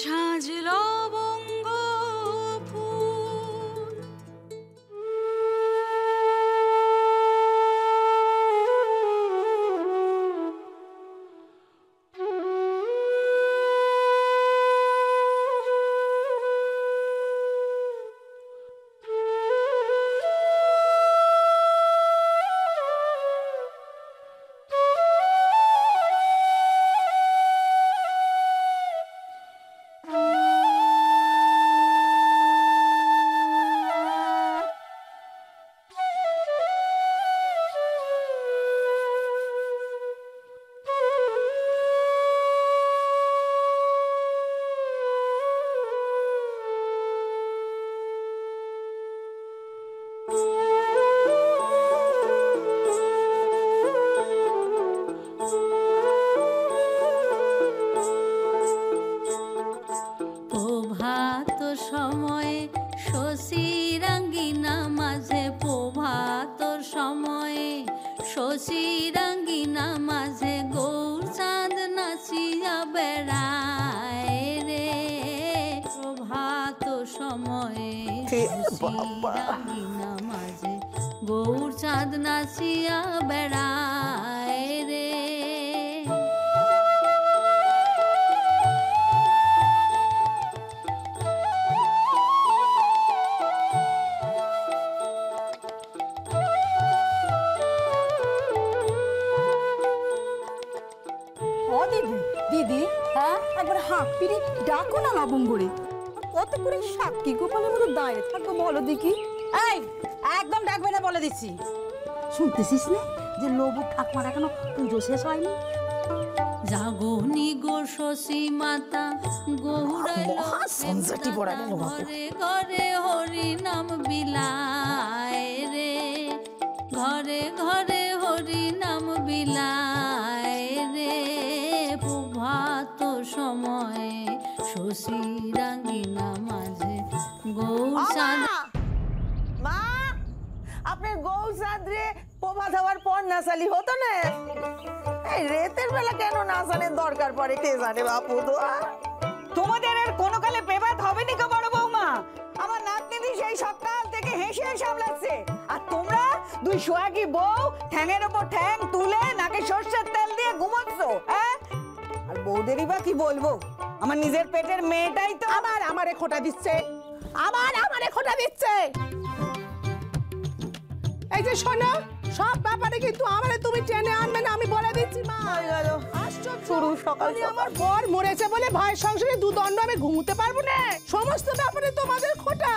ঝাঁঝ লবঙ্গ ফুল। প্রভাত সময়ে শশীরাঙ্গিনা মাঝে, প্রভাত সময়ে শশীরাঙ্গিনা মাঝে গৌর চাঁদ নাচিয়া বেড়ায় রে। প্রভাত সময়ে শশীরাঙ্গিনা মাঝে গৌর চাঁদ নাচিয়া বেড়ায় রে। দিদি, হ্যাঁ একবার হাঁক পিড়ি ডাকো না লবঙ্গরে। কত করে সাক্ষী গোপালের মতো দাঁড়িয়ে থাকবো বলো দেখি। এই একদম ডাকবে না বলে দিচ্ছি। শুনতেছিস না যে লবু ঠাকুমার এখনো পুজো শেষ হয়নি? জাগনি গো শশী মাতা গৌরাইল সংসারটি পড়া গেল ঘরে ঘরে হরি নাম বিলায় রে। ঘরে ঘরে হরি নাম বিলায় রে। প্রভাত সময়ে শশীরাঙ্গিনা মাঝে গৌর চাঁদ। মা, আপনার গৌর চাঁদরে প্রভাত হওয়ার পর নাচালি হতো না? এই রাতের বেলা কেন নাচানোর দরকার পড়ে কে জানে বাপু। তো তোমাদের আর কোনো কালে প্রভাত হবে নি গো বড় বৌমা। আমার নাতনি সেই সকাল থেকে হেসে সামলাচ্ছে, আর তোমরা দুই সোহাগী বউ ঠ্যাঙের ওপর ঠ্যাং তুলে নাকে সর্ষের তেল দিয়ে ঘুমাচ্ছ। হ্যাঁ, আর বউদেরই বা কি বলবো, আমার নিজের পেটের মেয়েটাই তো আবার আমারে খোটা দিচ্ছে। এই যে শোনো, সব ব্যাপারে কিন্তু আমারে তুমি টেনে আনবে না, আমি বলে দিচ্ছি মা। শুরু সকাল আমার বর মরেছে বলে ভাই সংসারে দুদণ্ড আমি ঘুমোতে পারবো না। সমস্ত ব্যাপারে তোমাদের খোটা।